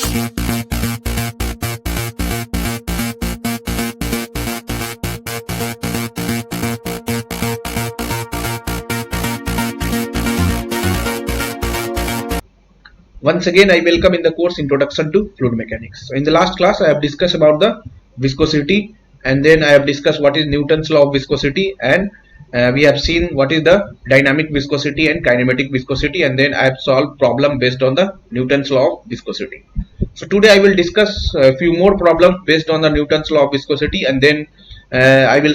Once again, I welcome in the course Introduction to Fluid Mechanics. So in the last class, I have discussed about the viscosity, and then I have discussed what is Newton's law of viscosity, and we have seen what is the dynamic viscosity and kinematic viscosity, and then I have solved problem based on the Newton's law of viscosity. So today I will discuss a few more problems based on the Newton's law of viscosity, and then I will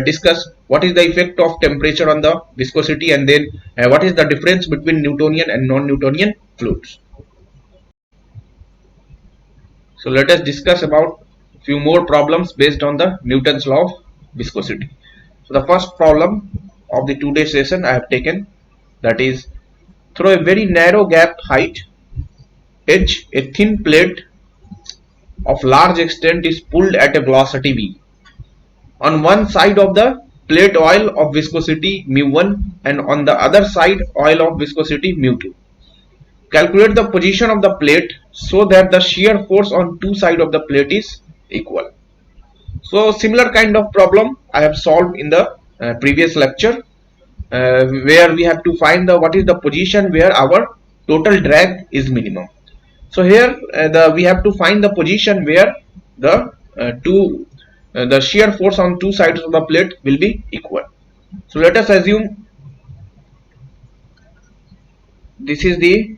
discuss what is the effect of temperature on the viscosity, and then what is the difference between Newtonian and non-Newtonian fluids. So let us discuss about few more problems based on the Newton's law of viscosity. So the first problem of the today's session I have taken, that is, through a very narrow gap height edge, a thin plate of large extent is pulled at a velocity v. On one side of the plate oil of viscosity mu1 and on the other side oil of viscosity mu2. Calculate the position of the plate so that the shear force on two sides of the plate is equal. So similar kind of problem I have solved in the previous lecture, where we have to find what is the position where our total drag is minimum. So here we have to find the position where the shear force on two sides of the plate will be equal. So let us assume this is the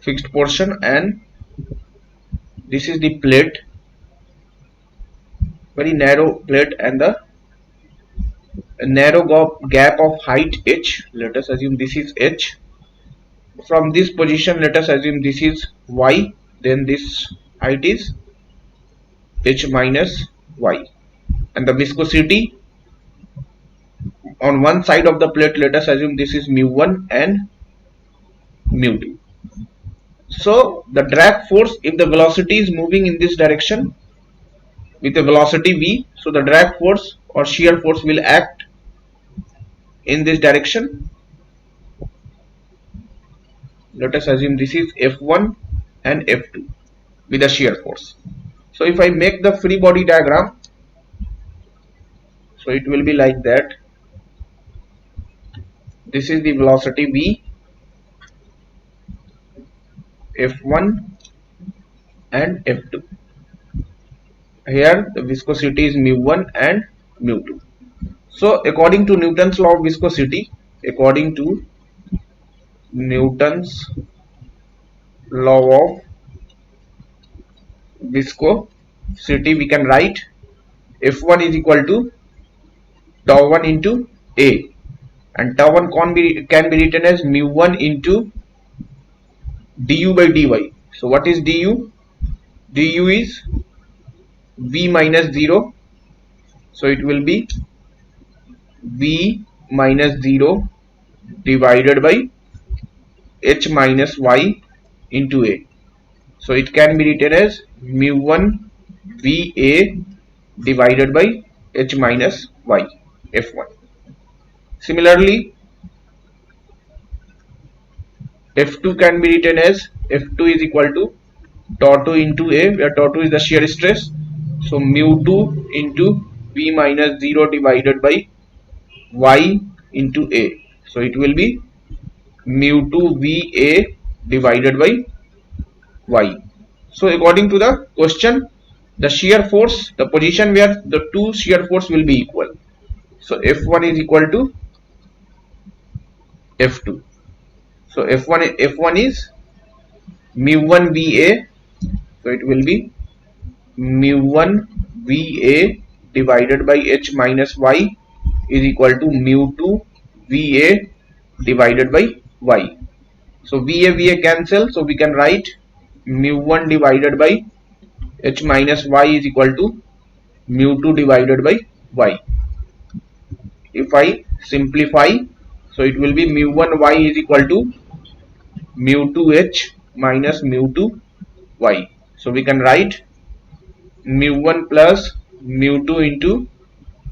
fixed portion and this is the plate, very narrow plate, and the narrow gap of height h. Let us assume this is h. From this position, let us assume this is y, then this height is h minus y, and the viscosity on one side of the plate, let us assume this is mu1 and mu2. So the drag force, if the velocity is moving in this direction with a velocity v, so the drag force or shear force will act in this direction. Let us assume this is F1 and F2 with a shear force. So if I make the free body diagram, so it will be like that. This is the velocity v, F1 and F2. Here the viscosity is mu1 and mu2. So according to Newton's law of viscosity, according to Newton's law of viscosity, we can write F1 is equal to tau 1 into A, and tau 1 can be written as mu1 into du by dy. So what is du? Du is v minus 0, so it will be v minus 0 divided by h minus y into a. So it can be written as mu1 va divided by h minus y, F1. Similarly, F2 can be written as F2 is equal to tau 2 into A, where tau 2 is the shear stress. So mu2 into V minus 0 divided by Y into A. So it will be mu2 VA divided by Y. So according to the question, the shear force, the position where the two shear force will be equal. So F1 is equal to F2. So F1 is mu1 VA, so it will be mu1 VA divided by h minus y is equal to mu2 VA divided by y. So VA cancel, so we can write mu1 divided by h minus y is equal to mu2 divided by y. If I simplify, so it will be mu1 y is equal to mu2 h minus mu2 y. So we can write mu1 plus mu2 into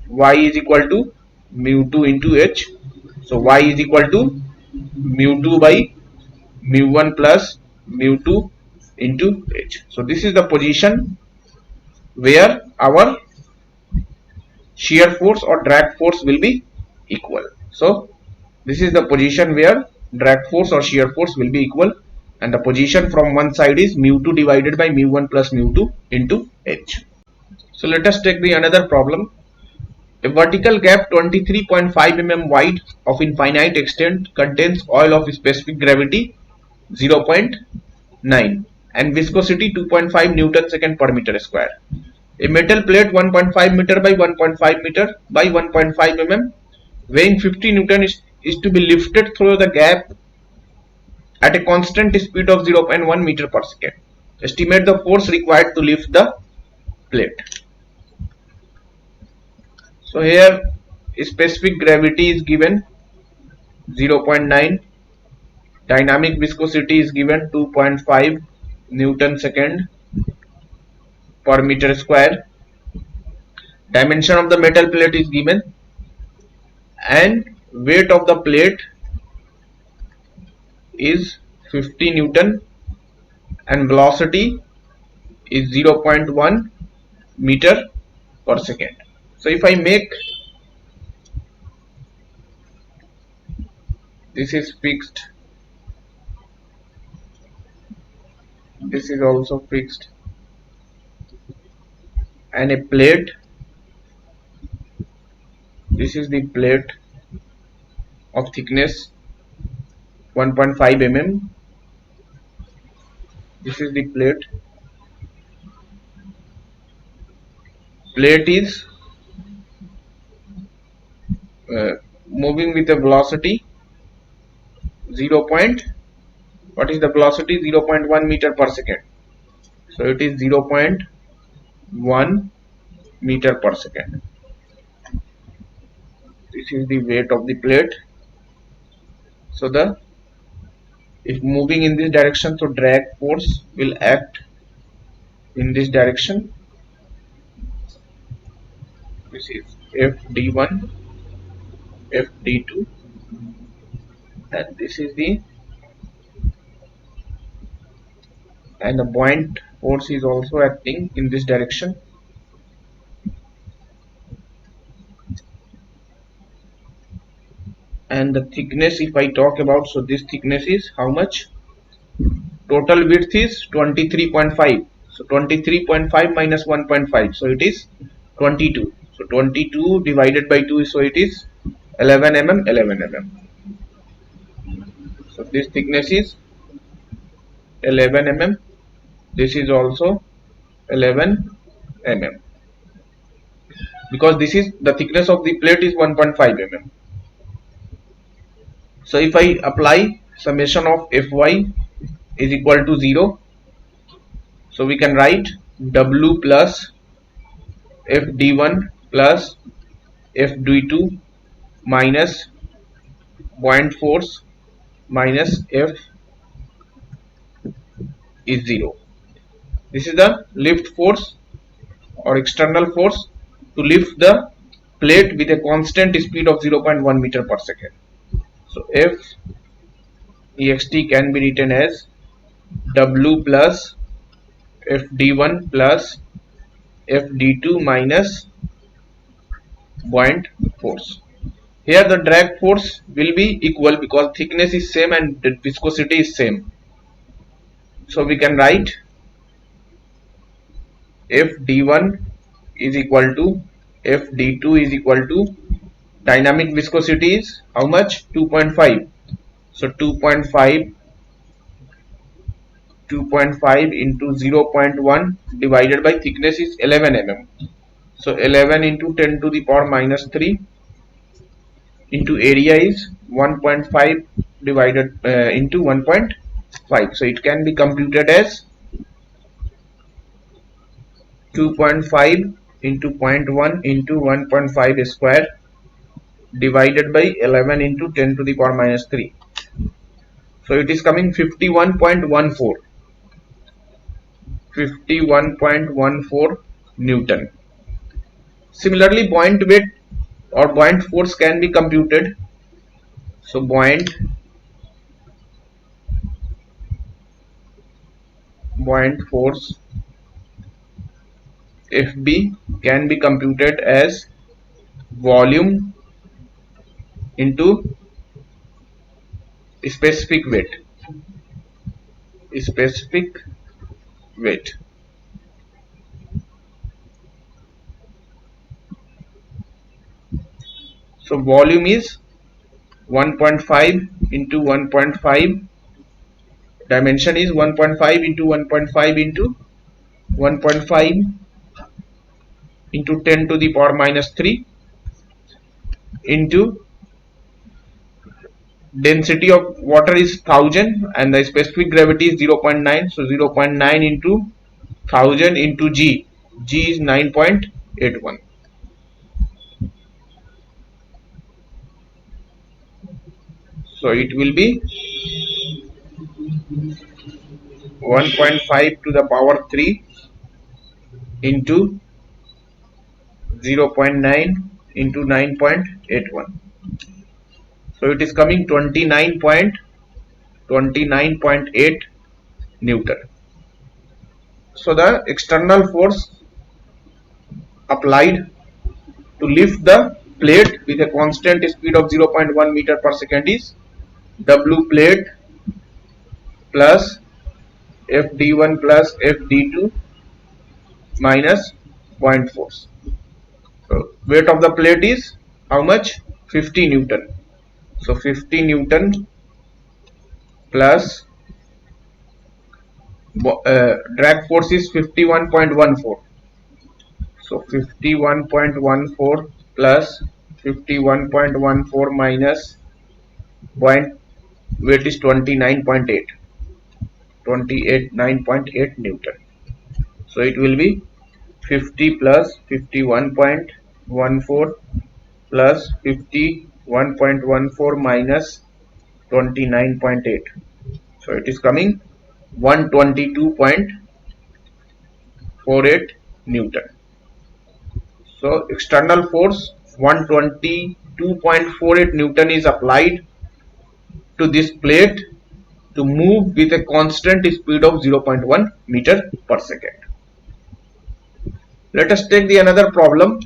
y is equal to mu2 into h. So y is equal to mu2 by mu1 plus mu2 into h. So this is the position where our shear force or drag force will be equal. So this is the position where drag force or shear force will be equal, and the position from one side is mu2 divided by mu1 plus mu2 into h. So let us take the another problem. A vertical gap 23.5 mm wide of infinite extent contains oil of specific gravity 0.9 and viscosity 2.5 Newton second per meter square. A metal plate 1.5 meter by 1.5 meter by 1.5 mm weighing 50 Newton is to be lifted through the gap at a constant speed of 0.1 meter per second. Estimate the force required to lift the plate. So here specific gravity is given 0.9, dynamic viscosity is given 2.5 Newton second per meter square, dimension of the metal plate is given, and weight of the plate is 50 Newton and velocity is 0.1 meter per second. So if I make this is fixed, this is also fixed, and a plate, this is the plate of thickness 1.5 mm, this is the plate is moving with a velocity 0. What is the velocity? 0.1 meter per second. So it is 0.1 meter per second. This is the weight of the plate. So if moving in this direction, so drag force will act in this direction. This is Fd1, Fd2, and this is the, and the buoyant force is also acting in this direction. And the thickness, if I talk about, so this thickness is how much? Total width is 23.5. So 23.5 minus 1.5, so it is 22. So 22 divided by 2, so it is 11 mm, 11 mm. So this thickness is 11 mm. This is also 11 mm, because this is the thickness of the plate is 1.5 mm. So if I apply summation of Fy is equal to 0, so we can write W plus Fd1 plus Fd2 minus buoyant force minus F is 0. This is the lift force or external force to lift the plate with a constant speed of 0.1 meter per second. So F ext can be written as W plus Fd1 plus Fd2 minus buoyant force. Here the drag force will be equal because thickness is same and the viscosity is same. So we can write Fd1 is equal to Fd2 is equal to dynamic viscosity is how much? 2.5. So 2.5 into 0.1 divided by thickness is 11 mm. So 11 into 10 to the power minus 3 into area is 1.5 divided into 1.5. So it can be computed as 2.5 into 0.1 into 1.5 square divided by 11 into 10 to the power minus 3. So it is coming 51.14. 51.14 Newton. Similarly, buoyant weight or buoyant force can be computed. So buoyant point force Fb can be computed as volume into specific weight. Specific weight. So volume is 1.5 into 1.5. Dimension is 1.5 into 1.5 into 1.5 into 10 to the power minus 3 into density of water is 1000 and the specific gravity is 0.9. So 0.9 into 1000 into G. G is 9.81. So it will be 1.5 to the power 3 into 0.9 into 9.81. So it is coming 29.8 Newton. So the external force applied to lift the plate with a constant speed of 0.1 meter per second is W plate plus Fd1 plus Fd2 minus point force. So weight of the plate is how much? 50 Newton. So 50 Newton plus drag force is 51.14. So 51.14 plus 51.14 minus point weight is 29.8. 9.8 Newton. So it will be 50 plus 51.14 plus 51.14 minus 29.8. So it is coming 122.48 Newton. So external force 122.48 Newton is applied to this plate to move with a constant speed of 0.1 meter per second. Let us take the another problem.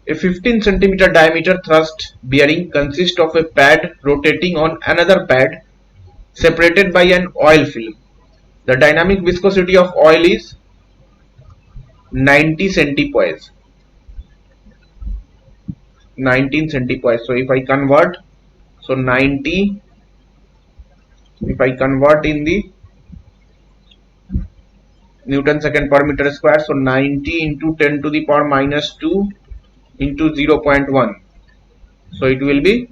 A 15 centimeter diameter thrust bearing consists of a pad rotating on another pad separated by an oil film. The dynamic viscosity of oil is 90 centipoise. 19 centipoise. So if I convert, so 90, if I convert in the Newton second per meter square, so 90 into 10 to the power minus 2 into 0.1. So it will be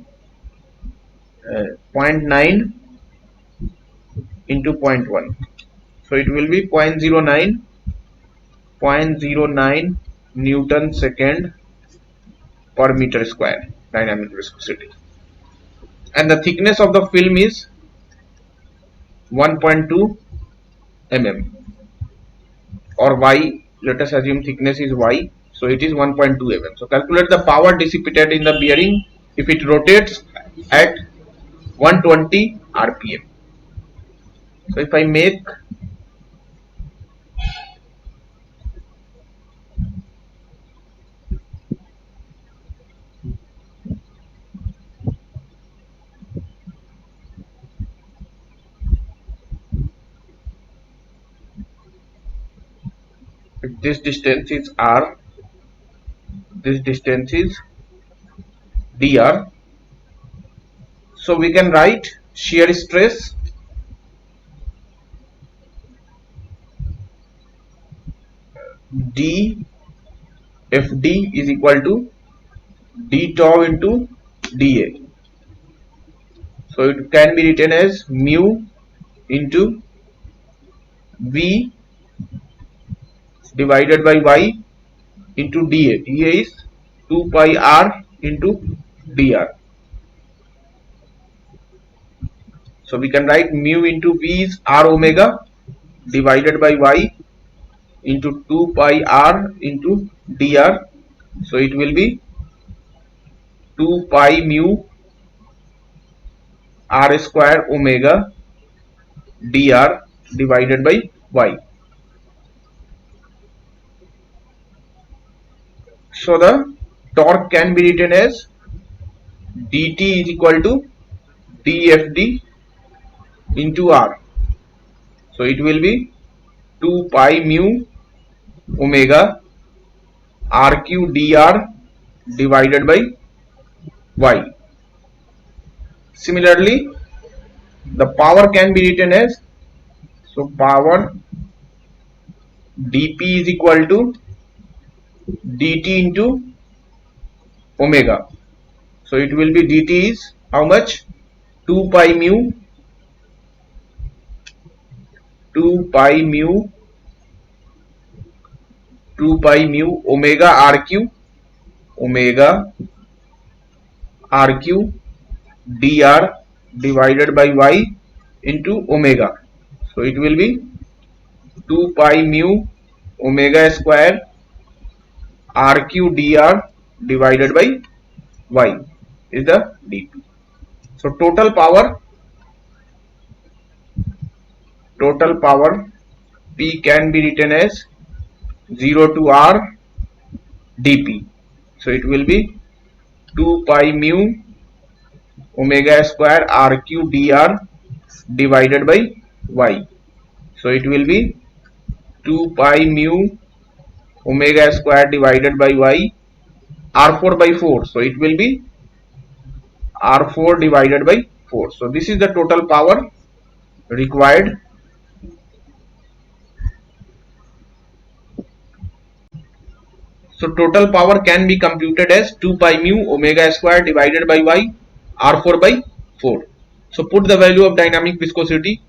0.9 into 0.1. So it will be 0.09 Newton second per meter square dynamic viscosity. And the thickness of the film is 1.2 mm or y. Let us assume thickness is y. So it is 1.2 mm. So calculate the power dissipated in the bearing if it rotates at 120 rpm. So if I make if this distance is r, this distance is dr. So we can write shear stress d Fd is equal to d tau into dA. So it can be written as mu into V divided by y into dA. dA is 2 pi r into dr. So we can write mu into V is r omega divided by y into 2 pi r into dr. So it will be 2 pi mu r square omega dr divided by y. So the torque can be written as dt is equal to dfd into r. So it will be 2 pi mu omega rq dr divided by y. Similarly, the power can be written as, so power dp is equal to dt into omega. So it will be dt is how much? 2 pi mu 2 pi mu 2 pi mu omega rq dr divided by y into omega. So it will be 2 pi mu omega square rq dr divided by y is the dp. So total power P can be written as 0 to r dp. So it will be 2 pi mu omega square rq dr divided by y. So it will be 2 pi mu omega square divided by y r4 by 4. So it will be r4 divided by 4. So this is the total power required. So total power can be computed as 2 pi mu omega square divided by y r4 by 4. So put the value of dynamic viscosity.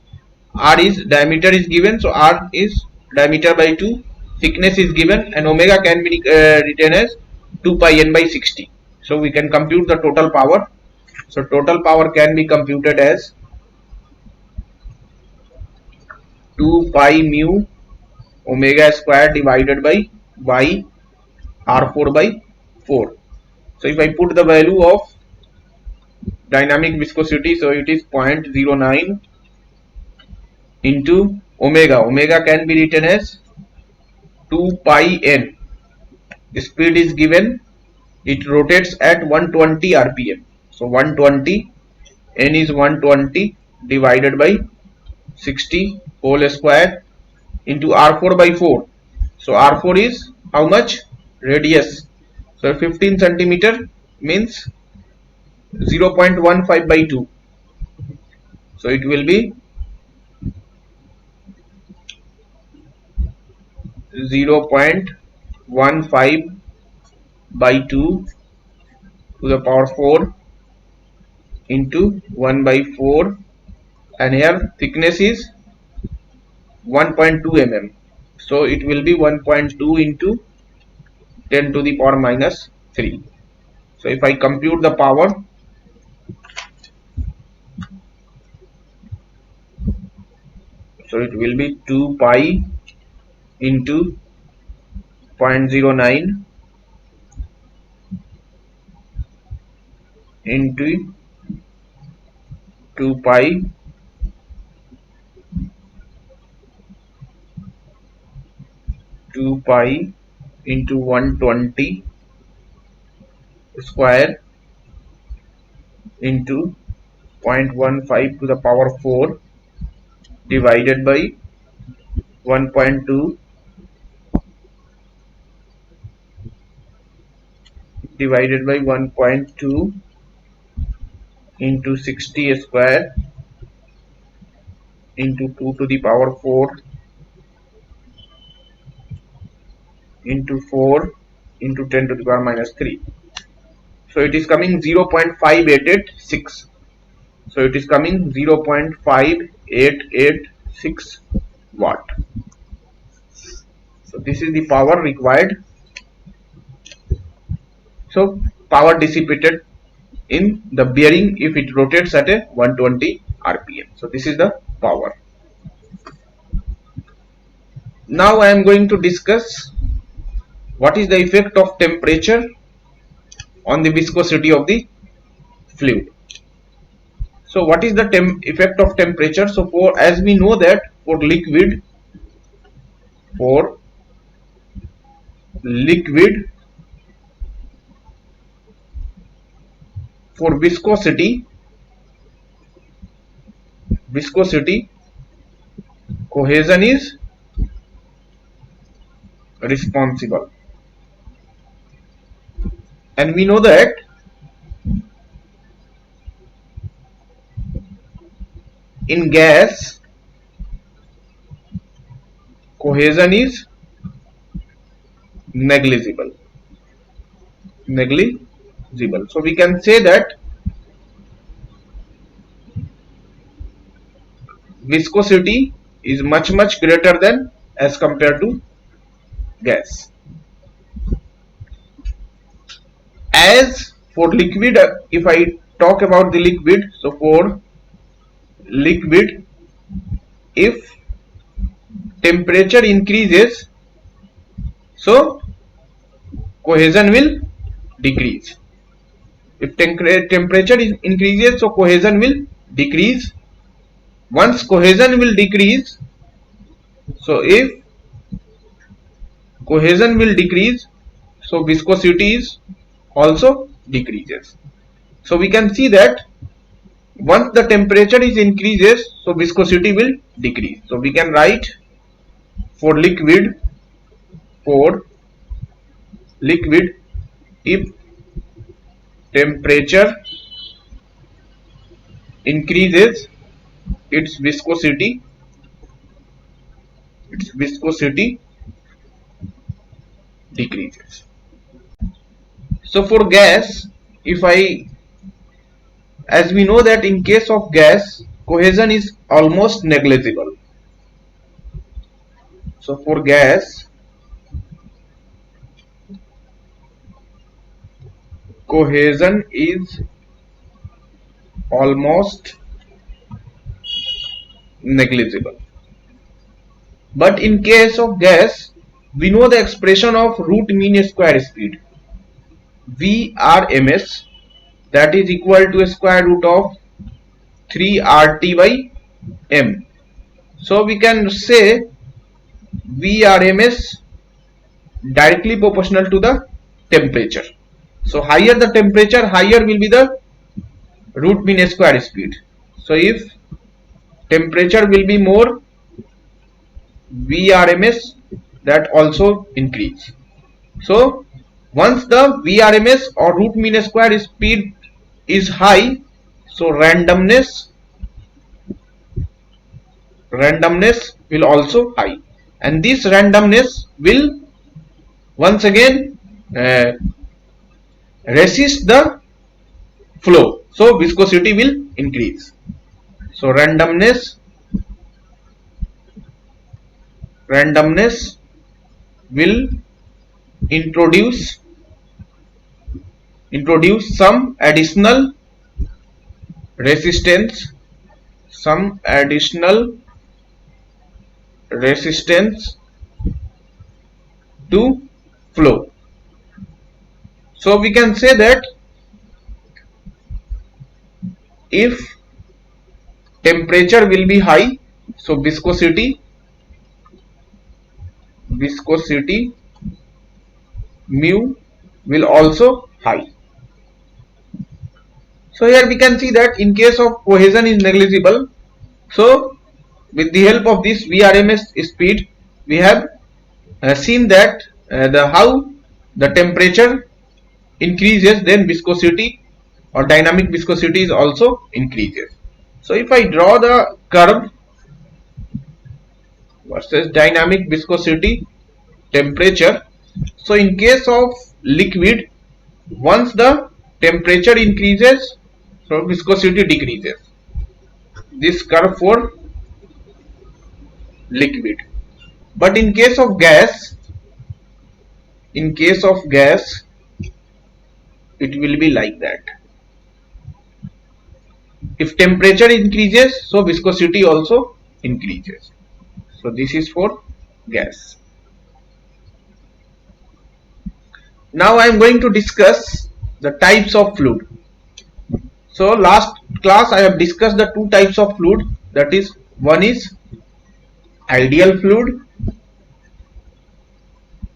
R is diameter is given, so R is diameter by 2, thickness is given, and omega can be written as 2 pi n by 60. So we can compute the total power. So total power can be computed as 2 pi mu omega square divided by y r4 by 4. So if I put the value of dynamic viscosity, so it is 0.09 into omega can be written as 2 pi n. The speed is given, it rotates at 120 rpm. So 120, n is 120 divided by 60 whole square into r4 by 4. So r4 is how much? Radius. So 15 centimeter means 0.15 by 2. So it will be 0.15 by 2 to the power 4 into 1 by 4, and here thickness is 1.2 mm. So it will be 1.2 into 10 to the power minus 3. So if I compute the power, so it will be 2 pi into 0.09 into 2 pi into 120 square into 0.15 to the power 4 divided by 1.2 divided by 1.2 into 60 square into 2 to the power 4 into 4 into 10 to the power minus 3. So it is coming 0.5886. So it is coming 0.5886 watt. So this is the power required. So power dissipated in the bearing if it rotates at a 120 rpm. So this is the power. Now I am going to discuss what is the effect of temperature on the viscosity of the fluid. So what is the effect of temperature? So for, as we know that for liquid, for viscosity, cohesion is responsible, and we know that in gas cohesion is negligible. So we can say that viscosity is much greater than as compared to gas. As for liquid, if I talk about the liquid, so for liquid, if temperature increases, so cohesion will decrease. If temperature increases, so cohesion will decrease. Once cohesion will decrease, so if cohesion will decrease, so viscosity is also decreases. So we can see that once the temperature is increases, so viscosity will decrease. So we can write for liquid, if temperature increases, its viscosity decreases. So for gas, if I, as we know that in case of gas cohesion is almost negligible. So for gas cohesion is almost negligible. But in case of gas, we know the expression of root mean square speed, VRMS, that is equal to a square root of 3 RT by M. So we can say VRMS directly proportional to the temperature. So higher the temperature, higher will be the root mean square speed. So if temperature will be more, VRMS that also increase. So once the VRMS or root mean square speed is high, so randomness will also high, and this randomness will once again resist the flow, so viscosity will increase. So randomness will introduce some additional resistance to flow. So we can say that if temperature will be high, so viscosity mu will also high. So here we can see that in case of cohesion is negligible, so with the help of this VRMS speed, we have seen that how the temperature increases, then viscosity or dynamic viscosity is also increases. So if I draw the curve versus dynamic viscosity, temperature, so in case of liquid, once the temperature increases, so viscosity decreases. This curve for liquid. But in case of gas, it will be like that. If temperature increases, so viscosity also increases. So this is for gas. Now I am going to discuss the types of fluid. So last class I have discussed the two types of fluid, that is, one is ideal fluid.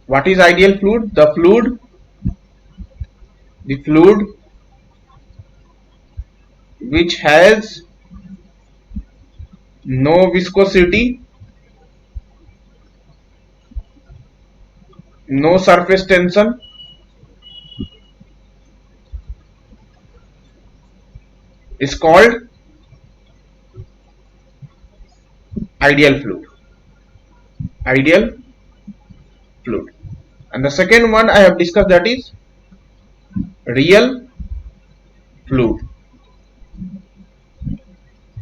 What is ideal fluid? The fluid which has no viscosity, no surface tension, is called ideal fluid. Ideal fluid. And the second one I have discussed, that is real fluid.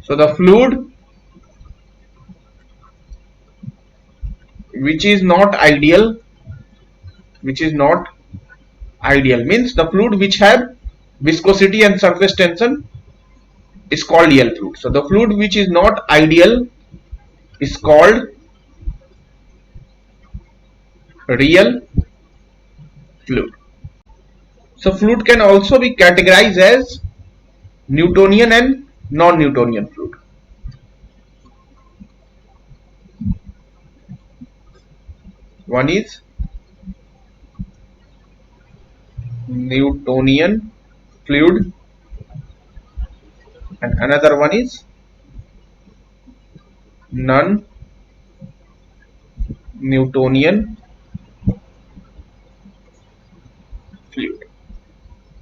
So the fluid which is not ideal, means the fluid which have viscosity and surface tension is called real fluid. So the fluid which is not ideal is called real fluid. So fluid can also be categorized as Newtonian and non-Newtonian fluid. One is Newtonian fluid and another one is non-Newtonian fluid.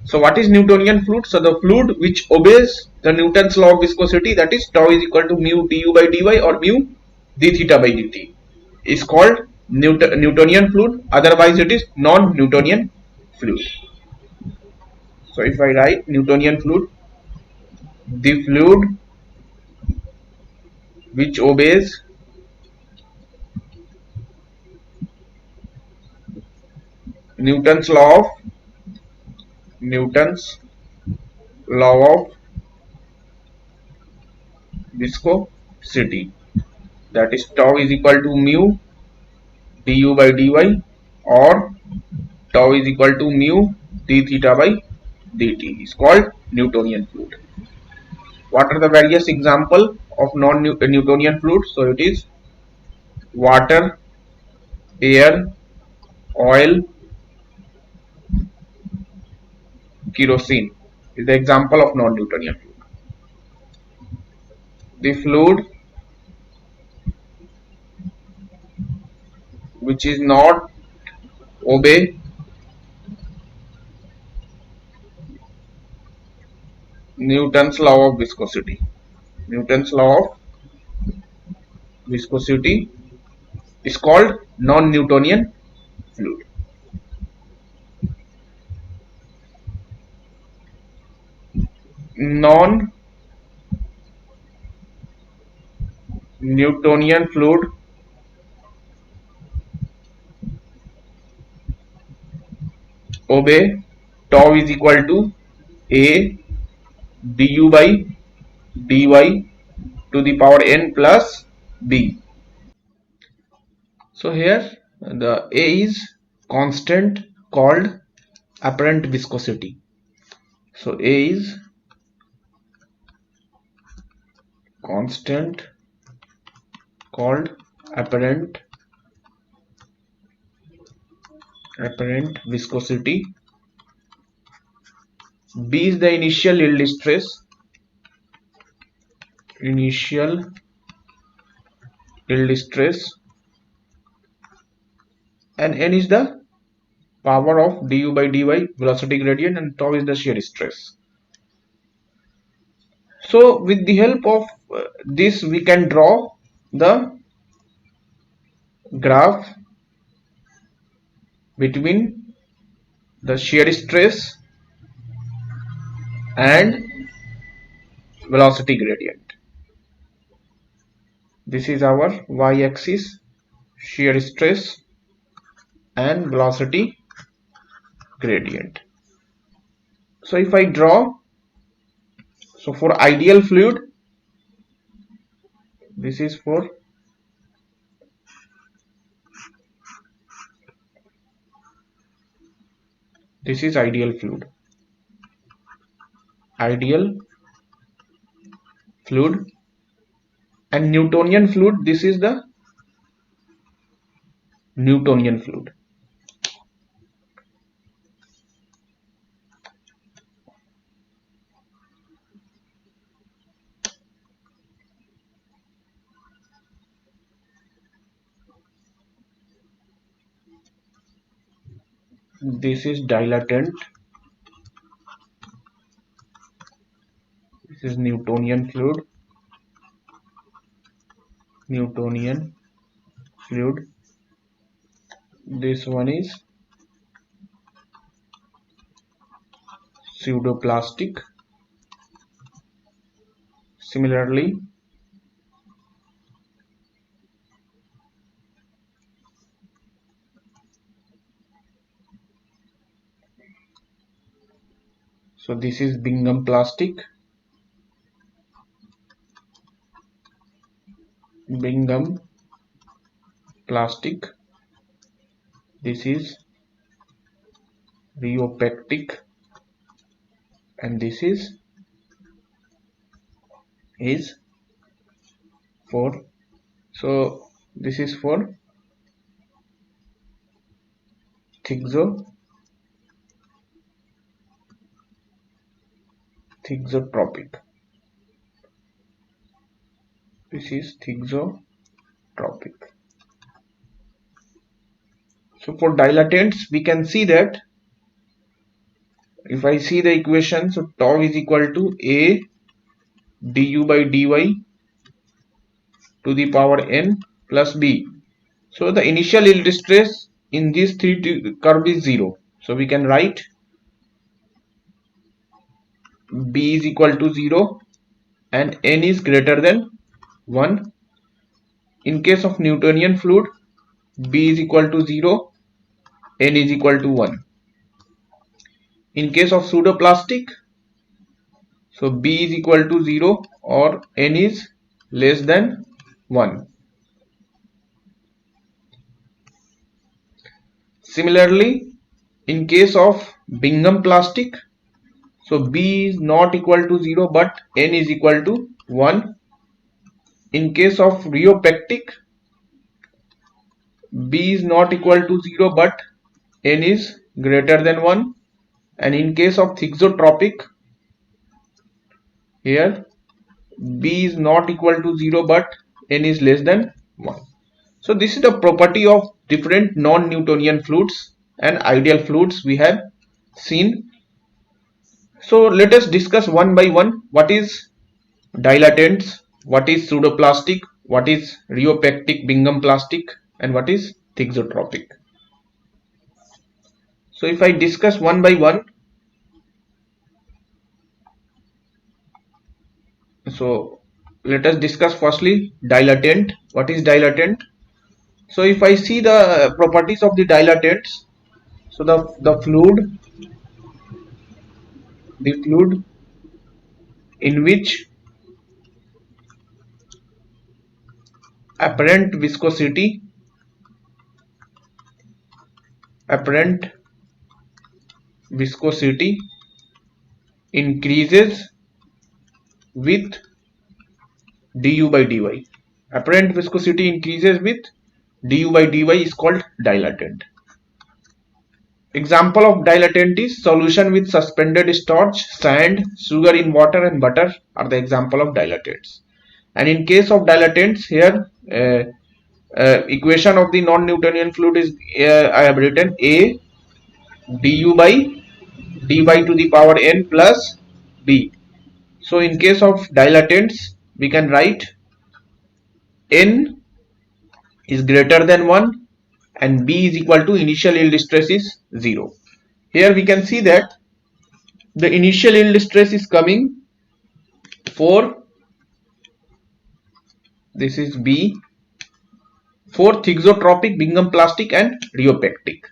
So what is Newtonian fluid? So the fluid which obeys the Newton's law of viscosity, that is tau is equal to mu du by dy or mu d theta by dt, is called Newtonian fluid. Otherwise it is non-Newtonian fluid. So if I write Newtonian fluid, the fluid which obeys Newton's law of viscosity, that is tau is equal to mu du by dy or tau is equal to mu d theta by dt, is called Newtonian fluid. What are the various example of non-Newtonian fluid? So it is water, air, oil, kerosene is the example of non-Newtonian fluid. The fluid which is not obey Newton's law of viscosity. Newton's law of viscosity is called non-Newtonian fluid. Non-Newtonian fluid obey tau is equal to a du by dy to the power n plus b. So here the a is constant called apparent viscosity. So a is constant called apparent viscosity. B is the initial yield stress, and n is the power of du by dy velocity gradient, and tau is the shear stress. So with the help of this we can draw the graph between the shear stress and velocity gradient. This is our y-axis, shear stress and velocity gradient. So if I draw, so for ideal fluid, this is ideal fluid. Ideal fluid, and Newtonian fluid, this is the Newtonian fluid. This is dilatant, this is Newtonian fluid, Newtonian fluid. This one is pseudoplastic. Similarly, so this is Bingham plastic, Bingham plastic. This is rheopectic, and this is for, so this is for thixotropic. This is thixotropic. So for dilatants, we can see that if I see the equation, so tau is equal to A du by dy to the power n plus b. So the initial yield stress in this curve is 0. So we can write b is equal to 0 and n is greater than 1. In case of Newtonian fluid, b is equal to 0, n is equal to 1. In case of pseudoplastic, so b is equal to 0 or n is less than 1. Similarly, in case of Bingham plastic, so b is not equal to 0 but n is equal to 1. In case of rheopectic, b is not equal to 0 but n is greater than 1. And in case of thixotropic, here b is not equal to 0 but n is less than 1. So this is the property of different non-Newtonian fluids and ideal fluids we have seen. So let us discuss one by one. What is dilatants, what is pseudoplastic, what is rheopectic Bingham plastic, and what is thixotropic. So if I discuss one by one, so let us discuss firstly dilatant. What is dilatant? So if I see the properties of the dilatants, so the fluid in which apparent viscosity increases with du by dy. Apparent viscosity increases with du by dy is called dilatant. Example of dilatant is solution with suspended starch, sand, sugar in water and butter are the example of dilatants. And in case of dilatants, here equation of the non-Newtonian fluid is I have written A du by dy to the power n plus b. So in case of dilatants, we can write n is greater than 1 and b is equal to initial yield stress is 0. Here we can see that the initial yield stress is coming for, this is b, for thixotropic Bingham plastic and rheopectic.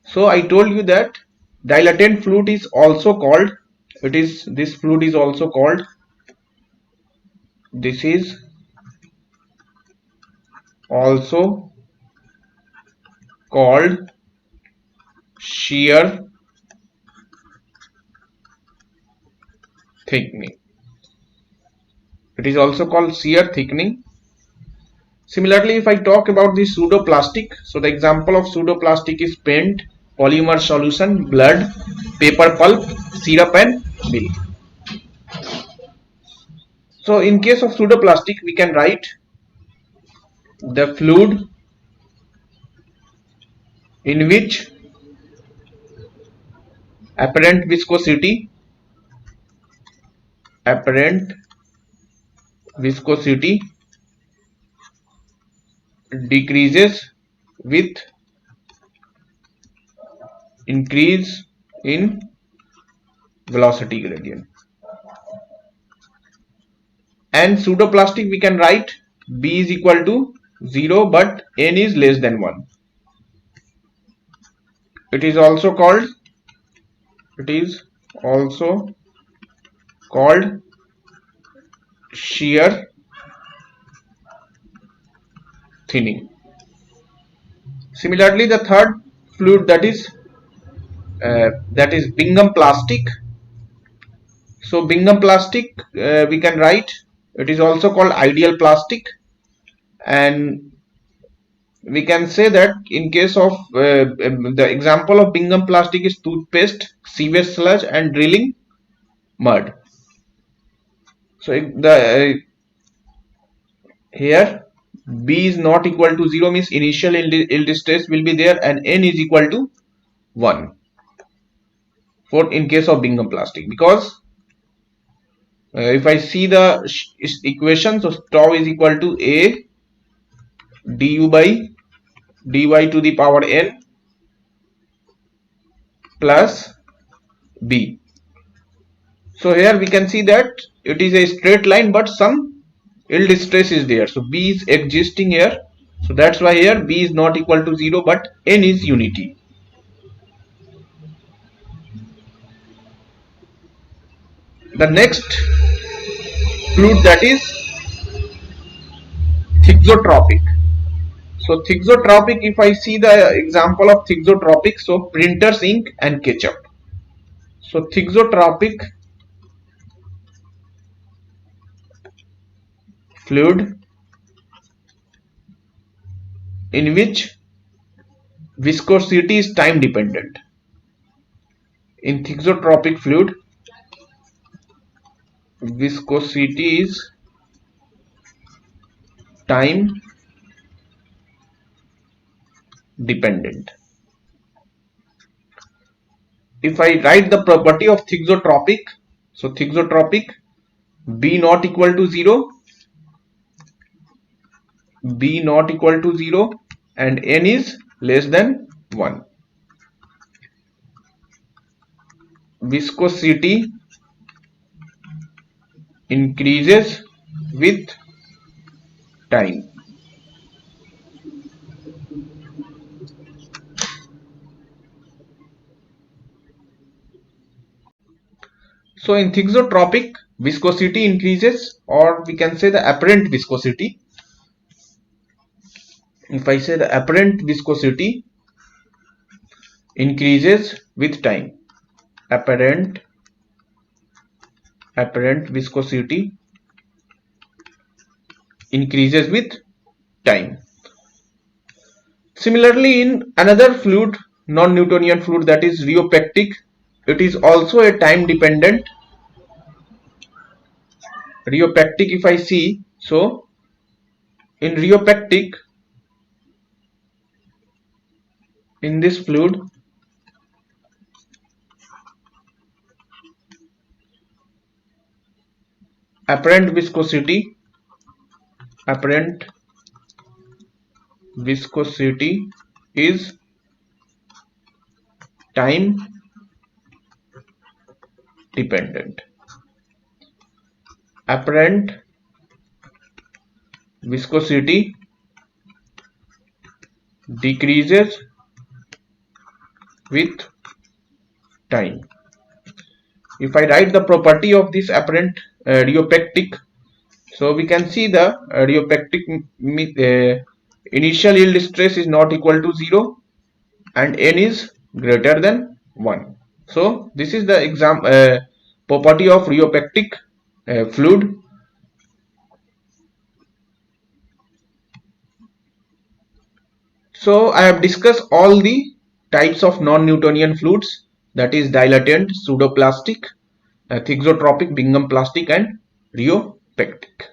So I told you that dilatant fluid is also called, this fluid is also called, this is also called shear thickening. It is also called shear thickening. Similarly, if I talk about the pseudoplastic, so the example of pseudoplastic is paint, polymer solution, blood, paper pulp, syrup and milk. So in case of pseudoplastic, we can write the fluid in which apparent viscosity decreases with increase in velocity gradient. And pseudoplastic we can write B is equal to 0 but N is less than 1. It is also called shear thinning. Similarly, the third fluid that is Bingham plastic. So Bingham plastic we can write, it is also called ideal plastic, and we can say that in case of the example of Bingham plastic is toothpaste, sewage sludge and drilling mud. So here B is not equal to 0 means initial yield stress will be there, and N is equal to 1 for in case of Bingham plastic, because if I see the equation, so tau is equal to A du by dy to the power n plus B. So here we can see that it is a straight line but some yield stress is there. So B is existing here. So that's why here B is not equal to 0 but N is unity. The next fluid that is thixotropic. So thixotropic, if I see the example of thixotropic, so printer's ink and ketchup. So thixotropic fluid in which viscosity is time dependent. In thixotropic fluid, viscosity is time dependent. If I write the property of thixotropic, so thixotropic B not equal to 0, B not equal to 0 and N is less than 1. Viscosity increases with time. So in thixotropic, viscosity increases, or we can say the apparent viscosity. If I say the apparent viscosity increases with time, apparent viscosity increases with time. Similarly, in another fluid, non-Newtonian fluid, that is rheopectic, it is also a time dependent. Rheopectic, if I see, so in rheopectic, in this fluid, apparent viscosity is time dependent. Apparent viscosity decreases with time. If I write the property of this apparent rheopectic, so we can see the rheopectic initial yield stress is not equal to 0 and N is greater than 1. So this is the property of rheopectic fluid. So I have discussed all the types of non-Newtonian fluids, that is dilatant, pseudoplastic, thixotropic, Bingham plastic and rheopectic.